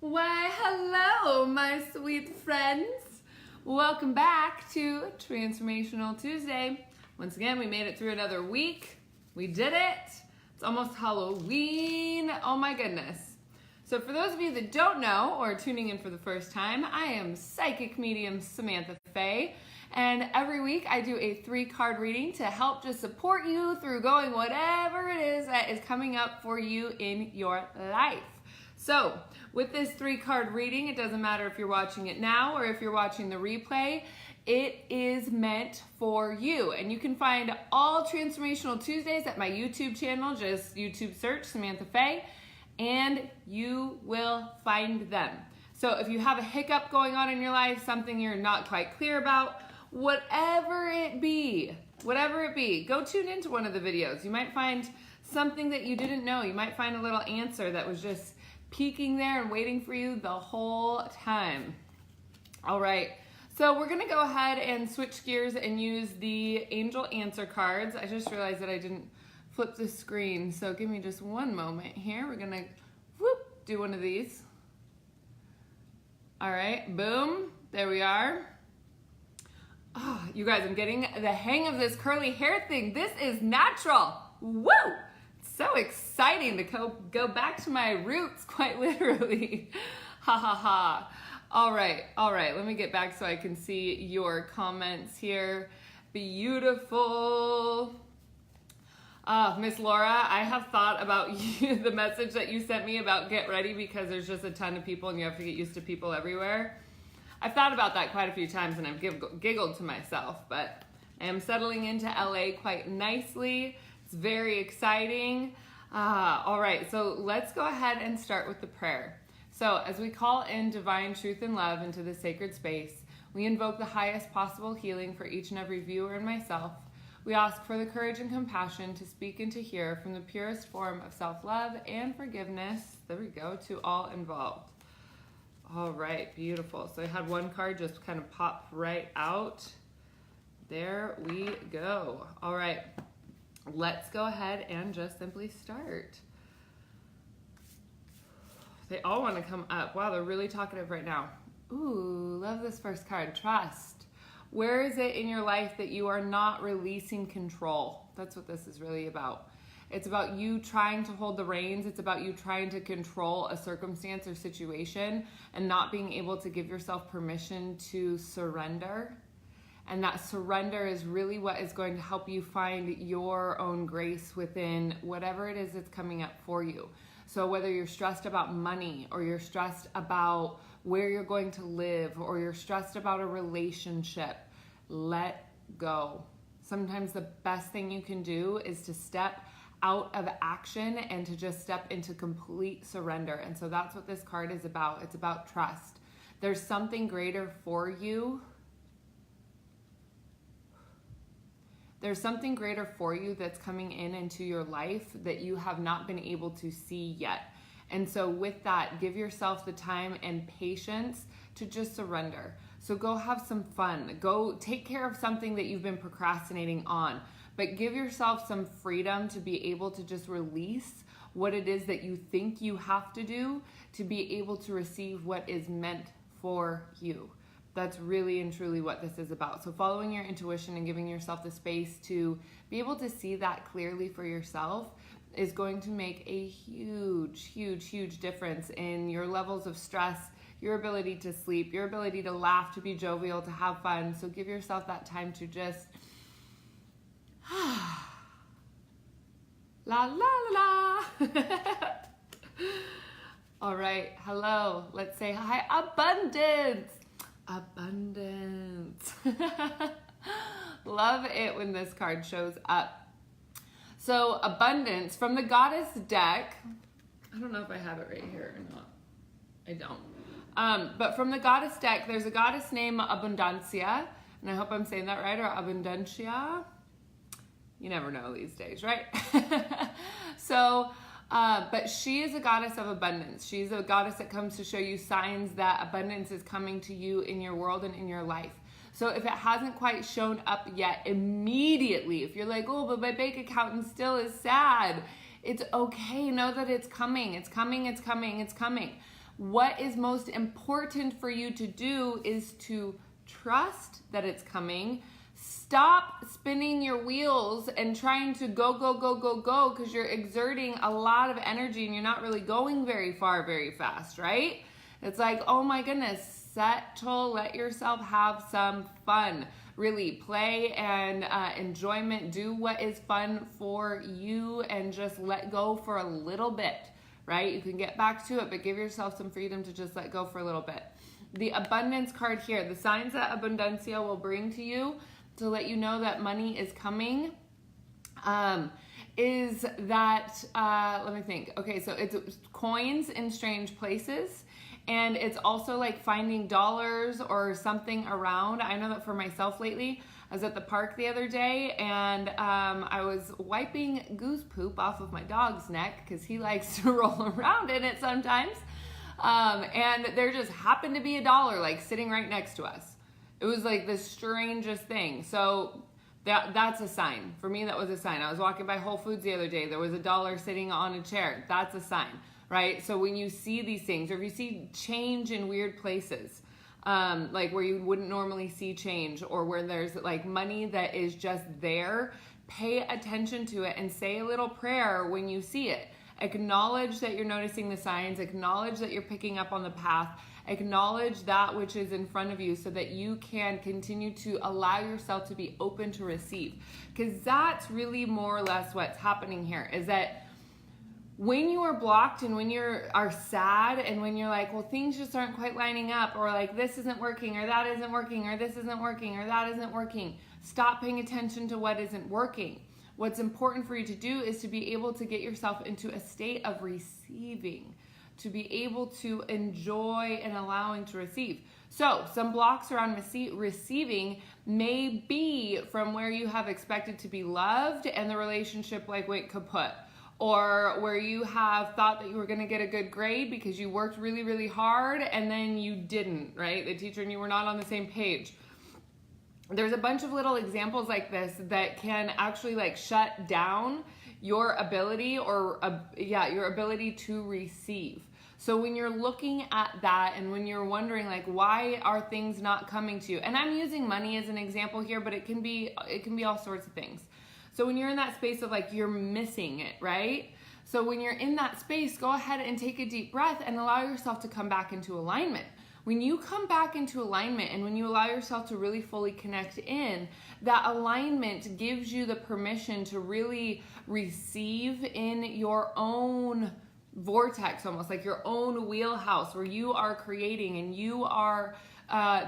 Why, hello, my sweet friends. Welcome back to Transformational Tuesday. Once again, we made it through another week. We did it. It's almost Halloween. Oh my goodness. So for those of you that don't know or tuning in for the first time, I am psychic medium Samantha Faye. And every week I do a 3-card reading to help just support you through going whatever it is that is coming up for you in your life. So with this 3-card reading, it doesn't matter if you're watching it now or if you're watching the replay, it is meant for you. And you can find all Transformational Tuesdays at my YouTube channel. Just YouTube search Samantha Faye and you will find them. So if you have a hiccup going on in your life, something you're not quite clear about, whatever it be, go tune into one of the videos. You might find something that you didn't know. You might find a little answer that was just peeking there and waiting for you the whole time. All right, so we're gonna go ahead and switch gears and use the angel answer cards. I just realized that I didn't flip the screen, so give me just one moment here. We're gonna do one of these. All right, boom, there we are. Oh, you guys, I'm getting the hang of this curly hair thing. This is natural. Woo! So exciting to go back to my roots, quite literally. Ha ha ha. All right, let me get back so I can see your comments here. Beautiful. Miss Laura, I have thought about you, the message that you sent me about get ready because there's just a ton of people and you have to get used to people everywhere. I've thought about that quite a few times and I've giggled to myself, but I am settling into LA quite nicely. It's very exciting. All right, so let's go ahead and start with the prayer. So as we call in divine truth and love into the sacred space, we invoke the highest possible healing for each and every viewer and myself. We ask for the courage and compassion to speak and to hear from the purest form of self-love and forgiveness, there we go, to all involved. All right, beautiful. So I had one card just kind of pop right out. There we go. All right. Let's go ahead and just simply start. They all want to come up. Wow, they're really talkative right now. Ooh, love this first card, trust. Where is it in your life that you are not releasing control? That's what this is really about. It's about you trying to hold the reins. It's about you trying to control a circumstance or situation and not being able to give yourself permission to surrender. And that surrender is really what is going to help you find your own grace within whatever it is that's coming up for you. So whether you're stressed about money or you're stressed about where you're going to live or you're stressed about a relationship, let go. Sometimes the best thing you can do is to step out of action and to just step into complete surrender. And so that's what this card is about. It's about trust. There's something greater for you. There's something greater for you that's coming into your life that you have not been able to see yet. And so with that, give yourself the time and patience to just surrender. So go have some fun. Go take care of something that you've been procrastinating on. But give yourself some freedom to be able to just release what it is that you think you have to do to be able to receive what is meant for you. That's really and truly what this is about. So following your intuition and giving yourself the space to be able to see that clearly for yourself is going to make a huge, huge, huge difference in your levels of stress, your ability to sleep, your ability to laugh, to be jovial, to have fun. So give yourself that time to just la la la la. All right, hello. Let's say hi, abundance. Abundance. Love it when this card shows up. So abundance from the goddess deck. I don't know if I have it right here or not. I don't. But from the goddess deck, there's a goddess named Abundancia, and I hope I'm saying that right, or Abundancia. You never know these days, right? But she is a goddess of abundance. She's a goddess that comes to show you signs that abundance is coming to you in your world and in your life. So if it hasn't quite shown up yet, immediately, if you're like, oh, but my bank account still is sad, it's okay. Know that it's coming. It's coming, it's coming, it's coming. What is most important for you to do is to trust that it's coming. Stop spinning your wheels and trying to go, go, go, go, go, because you're exerting a lot of energy and you're not really going very far, very fast, right? It's like, oh my goodness, settle, let yourself have some fun. Really play and enjoyment. Do what is fun for you and just let go for a little bit, right? You can get back to it, but give yourself some freedom to just let go for a little bit. The abundance card here, the signs that abundancia will bring to you to let you know that money is coming, is that, let me think. Okay, so it's coins in strange places. And it's also like finding dollars or something around. I know that for myself lately, I was at the park the other day and I was wiping goose poop off of my dog's neck because he likes to roll around in it sometimes. And there just happened to be a dollar like sitting right next to us. It was like the strangest thing. So that's a sign. For me, that was a sign. I was walking by Whole Foods the other day. There was a dollar sitting on a chair. That's a sign. Right? So when you see these things, or if you see change in weird places, like where you wouldn't normally see change, or where there's like money that is just there, pay attention to it and say a little prayer when you see it. Acknowledge that you're noticing the signs, acknowledge that you're picking up on the path, acknowledge that which is in front of you so that you can continue to allow yourself to be open to receive. Because that's really more or less what's happening here, is that when you are blocked and when you are sad and when you're like, well, things just aren't quite lining up, or like this isn't working, or that isn't working, or this isn't working, or that isn't working, stop paying attention to what isn't working. What's important for you to do is to be able to get yourself into a state of receiving, to be able to enjoy and allowing to receive. So some blocks around receiving may be from where you have expected to be loved and the relationship like went kaput. Or where you have thought that you were going to get a good grade because you worked really, really hard and then you didn't, right? The teacher and you were not on the same page. There's a bunch of little examples like this that can actually like shut down your ability your ability to receive. So when you're looking at that and when you're wondering like, why are things not coming to you? And I'm using money as an example here, but it can be all sorts of things. So when you're in that space of like, you're missing it, right? So when you're in that space, go ahead and take a deep breath and allow yourself to come back into alignment. When you come back into alignment and when you allow yourself to really fully connect in, that alignment gives you the permission to really receive in your own vortex, almost like your own wheelhouse where you are creating and you are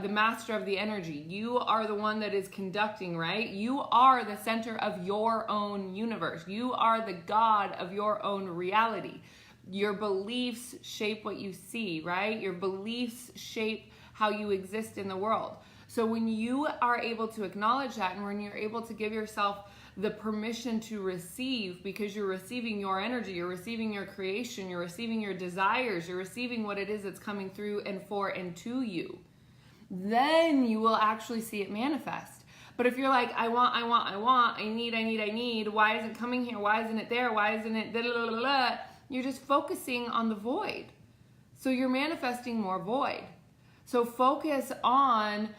the master of the energy. You are the one that is conducting, right? You are the center of your own universe. You are the God of your own reality. Your beliefs shape what you see, right? Your beliefs shape how you exist in the world. So when you are able to acknowledge that and when you're able to give yourself the permission to receive, because you're receiving your energy, you're receiving your creation, you're receiving your desires, you're receiving what it is that's coming through and for and to you, then you will actually see it manifest. But if you're like, I want, I need, why isn't it coming here? Why isn't it there? Why isn't it, blah, blah, blah, blah? You're just focusing on the void. So you're manifesting more void. So focus on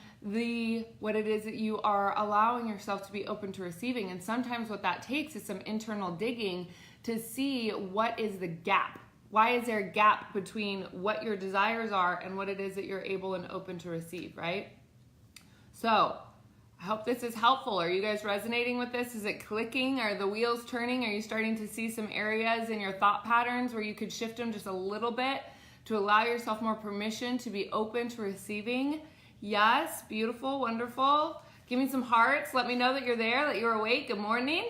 what it is that you are allowing yourself to be open to receiving. And sometimes what that takes is some internal digging to see what is the gap. Why is there a gap between what your desires are and what it is that you're able and open to receive, right? So I hope this is helpful. Are you guys resonating with this? Is it clicking? Are the wheels turning? Are you starting to see some areas in your thought patterns where you could shift them just a little bit to allow yourself more permission to be open to receiving? Yes, beautiful, wonderful. Give me some hearts. Let me know that you're there, that you're awake. Good morning.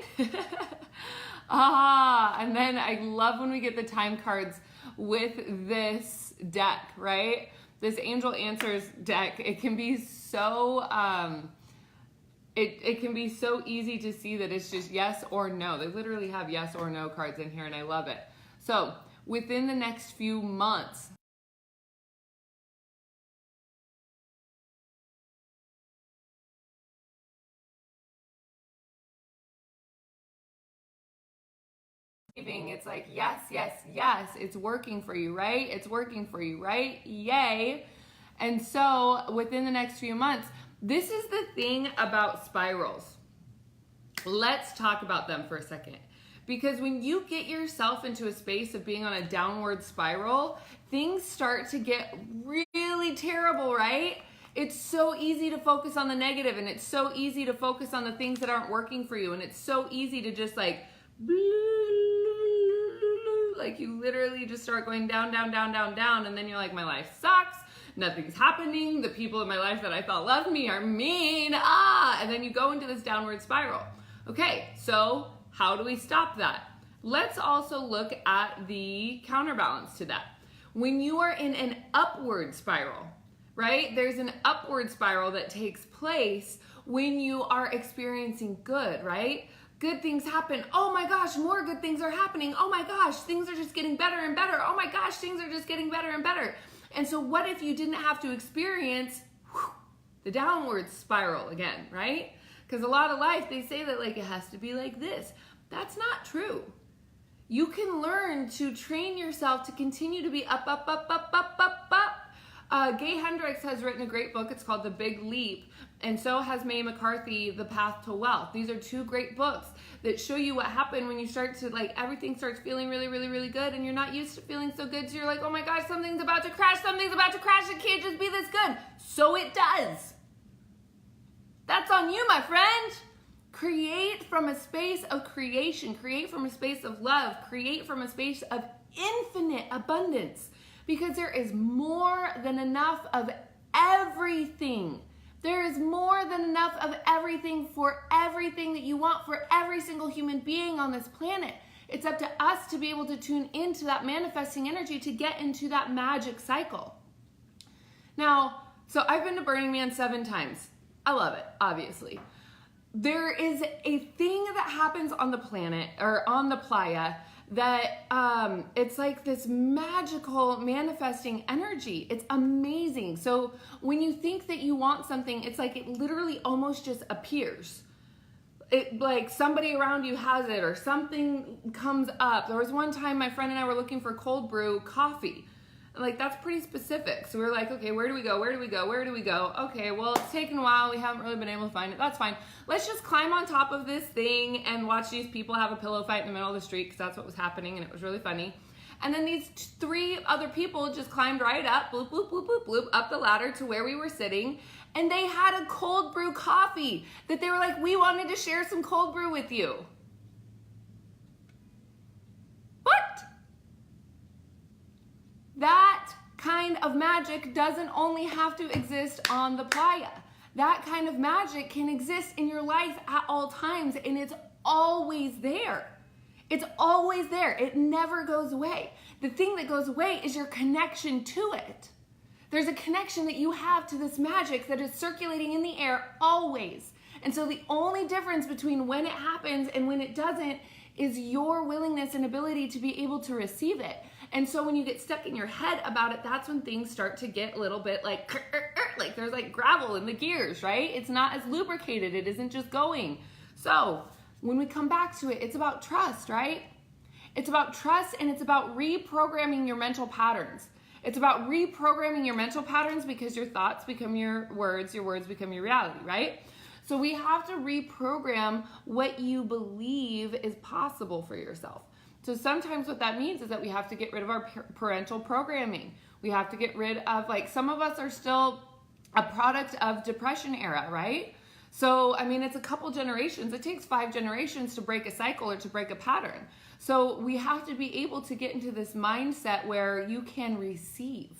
And then I love when we get the time cards with this deck, right? This Angel Answers deck. It can be so, it can be so easy to see that it's just yes or no. They literally have yes or no cards in here and I love it. So within the next few months, It's like, yes, yes, yes, it's working for you, right? It's working for you, right? Yay. And so within the next few months, this is the thing about spirals. Let's talk about them for a second. Because when you get yourself into a space of being on a downward spiral, things start to get really terrible, right? It's so easy to focus on the negative, and it's so easy to focus on the things that aren't working for you, and it's so easy to just like you literally just start going down, down, down, down, down, and then you're like, my life sucks, nothing's happening, the people in my life that I thought loved me are mean, and then you go into this downward spiral. Okay, so how do we stop that? Let's also look at the counterbalance to that. When you are in an upward spiral, right? There's an upward spiral that takes place when you are experiencing good, right? Good things happen. Oh my gosh, more good things are happening. Oh my gosh, things are just getting better and better. Oh my gosh, things are just getting better and better. And so what if you didn't have to experience the downward spiral again, right? Because a lot of life, they say that like it has to be like this. That's not true. You can learn to train yourself to continue to be up, up, up, up, up, up, up. Gay Hendricks has written a great book. It's called The Big Leap. And so has Mae McCarthy, The Path to Wealth. These are two great books that show you what happened when you start to like, everything starts feeling really, really, really good, and you're not used to feeling so good. So you're like, oh my gosh, something's about to crash. Something's about to crash. It can't just be this good. So it does. That's on you, my friend. Create from a space of creation. Create from a space of love. Create from a space of infinite abundance. Because there is more than enough of everything. There is more than enough of everything for everything that you want for every single human being on this planet. It's up to us to be able to tune into that manifesting energy to get into that magic cycle. Now, so I've been to Burning Man 7 times. I love it, obviously. There is a thing that happens on the planet, or on the playa, that it's like this magical manifesting energy. It's amazing. So when you think that you want something, it's like it literally almost just appears. It like somebody around you has it, or something comes up. There was one time my friend and I were looking for cold brew coffee. Like, that's pretty specific. So we were like, okay, where do we go? Where do we go? Where do we go? Okay, well, it's taken a while. We haven't really been able to find it. That's fine. Let's just climb on top of this thing and watch these people have a pillow fight in the middle of the street, because that's what was happening, and it was really funny. And then these 3 other people just climbed right up, bloop, bloop, bloop, bloop, bloop, up the ladder to where we were sitting, and they had a cold brew coffee that they were like, we wanted to share some cold brew with you. What? That kind of magic doesn't only have to exist on the playa. That kind of magic can exist in your life at all times, and it's always there. It's always there. It never goes away. The thing that goes away is your connection to it. There's a connection that you have to this magic that is circulating in the air always. And so the only difference between when it happens and when it doesn't is your willingness and ability to be able to receive it. And so when you get stuck in your head about it, that's when things start to get a little bit like there's like gravel in the gears, right? It's not as lubricated. It isn't just going. So when we come back to it, it's about trust, right? It's about trust, and it's about reprogramming your mental patterns. It's about reprogramming your mental patterns, because your thoughts become your words become your reality, right? So we have to reprogram what you believe is possible for yourself. So sometimes what that means is that we have to get rid of our parental programming. We have to get rid of, like, some of us are still a product of depression era, right? So, I mean, it's a couple generations. It takes 5 generations to break a cycle or to break a pattern. So we have to be able to get into this mindset where you can receive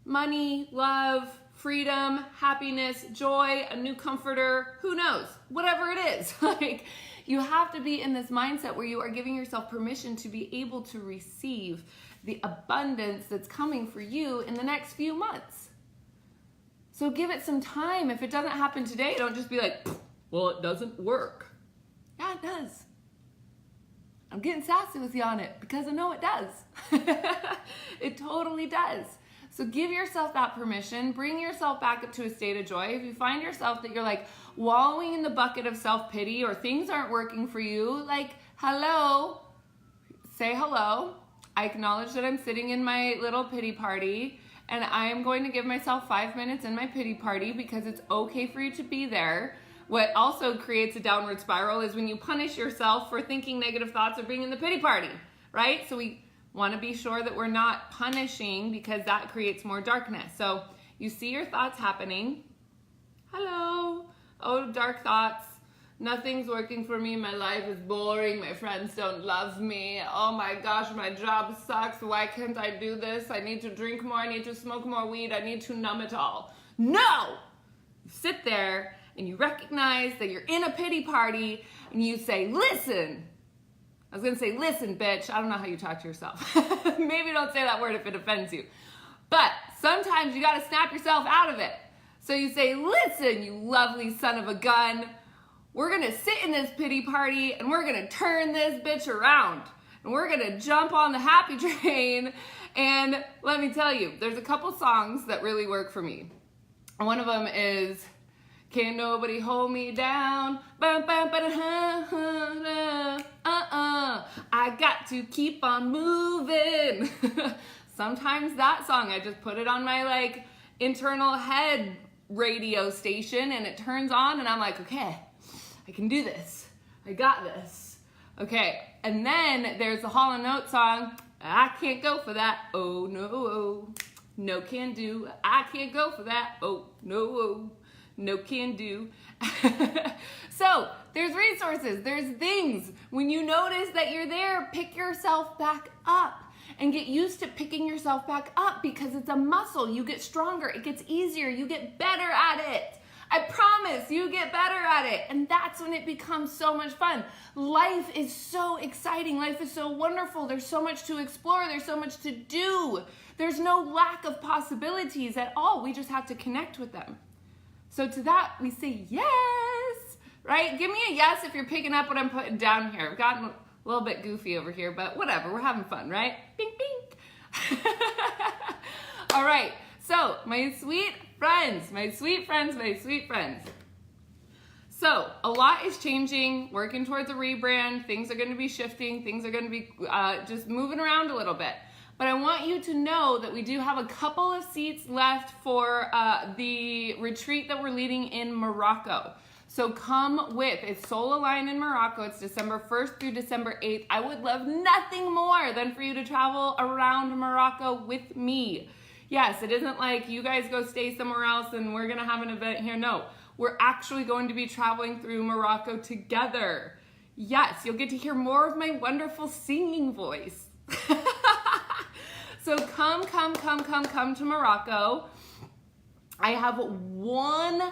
money, love, freedom, happiness, joy, a new comforter, who knows, whatever it is. Like, you have to be in this mindset where you are giving yourself permission to be able to receive the abundance that's coming for you in the next few months. So give it some time. If it doesn't happen today, don't just be like, well, it doesn't work. Yeah, it does. I'm getting sassy with you on it because I know it does. It totally does. So give yourself that permission. Bring yourself back up to a state of joy. If you find yourself that you're like wallowing in the bucket of self-pity, or things aren't working for you, like hello, say hello. I acknowledge that I'm sitting in my little pity party, and I am going to give myself 5 minutes in my pity party because it's okay for you to be there. What also creates a downward spiral is when you punish yourself for thinking negative thoughts or being in the pity party, right? So we want to be sure that we're not punishing because that creates more darkness. So you see your thoughts happening. Hello. Oh, dark thoughts. Nothing's working for me. My life is boring. My friends don't love me. Oh my gosh, my job sucks. Why can't I do this? I need to drink more. I need to smoke more weed. I need to numb it all. No! You sit there and you recognize that you're in a pity party and you say, listen. I was going to say, listen, bitch. I don't know how you talk to yourself. Maybe don't say that word if it offends you. But sometimes you got to snap yourself out of it. So you say, listen, you lovely son of a gun. We're going to sit in this pity party and we're going to turn this bitch around. And we're going to jump on the happy train. And let me tell you, there's a couple songs that really work for me. One of them is, Can't Nobody Hold Me Down. I got to keep on moving. Sometimes that song, I just put it on my internal head radio station and it turns on and I'm like, okay, I can do this. I got this. Okay, and then there's the Hall & Oates song, I can't go for that. Oh no, no can do. I can't go for that. Oh no, no can do. So there's resources, there's things. When you notice that you're there, pick yourself back up and get used to picking yourself back up because it's a muscle. You get stronger, it gets easier, you get better at it. I promise you get better at it. And that's when it becomes so much fun. Life is so exciting. Life is so wonderful. There's so much to explore. There's so much to do. There's no lack of possibilities at all. We just have to connect with them. So to that, we say yes, right? Give me a yes if you're picking up what I'm putting down here. I've gotten a little bit goofy over here, but whatever. We're having fun, right? Bink, bink. All right. So, my sweet friends. So, a lot is changing, working towards a rebrand. Things are going to be shifting. Things are going to be just moving around a little bit. But I want you to know that we do have a couple of seats left for the retreat that we're leading in Morocco. So come with. It's Soul Align in Morocco. It's December 1st through December 8th. I would love nothing more than for you to travel around Morocco with me. Yes, it isn't like you guys go stay somewhere else and we're going to have an event here. No, we're actually going to be traveling through Morocco together. Yes, you'll get to hear more of my wonderful singing voice. So come to Morocco. I have one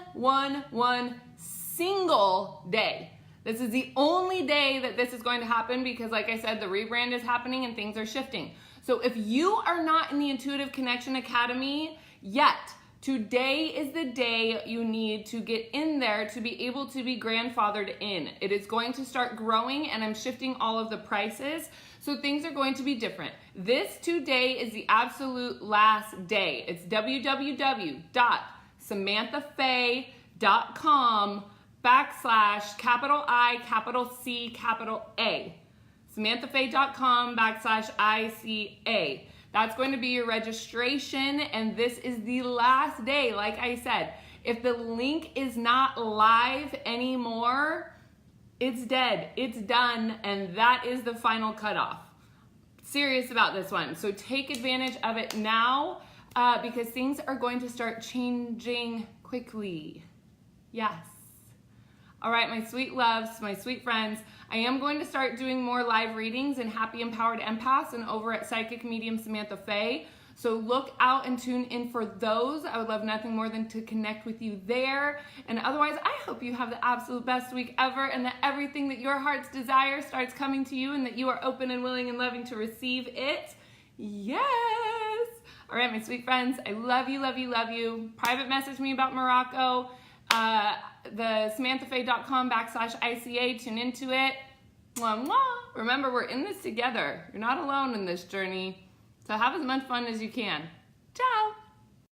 single day. This is the only day that this is going to happen because, like I said, the rebrand is happening and things are shifting. So if you are not in the Intuitive Connection Academy yet, today is the day you need to get in there to be able to be grandfathered in. It is going to start growing and I'm shifting all of the prices. So things are going to be different. This today is the absolute last day. It's www.samanthafay.com/I, samanthafay.com/ICA. That's going to be your registration, and this is the last day. Like I said, if the link is not live anymore, it's dead, it's done, and that is the final cutoff. Serious about this one. So take advantage of it now because things are going to start changing quickly. Yes. All right, my sweet loves, my sweet friends, I am going to start doing more live readings in Happy Empowered Empaths and over at Psychic Medium Samantha Faye. So look out and tune in for those. I would love nothing more than to connect with you there. And otherwise, I hope you have the absolute best week ever and that everything that your heart's desire starts coming to you and that you are open and willing and loving to receive it. Yes. All right, my sweet friends, I love you, love you, love you. Private message me about Morocco. The samanthafay.com/ICA, tune into it. Mwah, mwah. Remember, we're in this together. You're not alone in this journey. So have as much fun as you can. Ciao.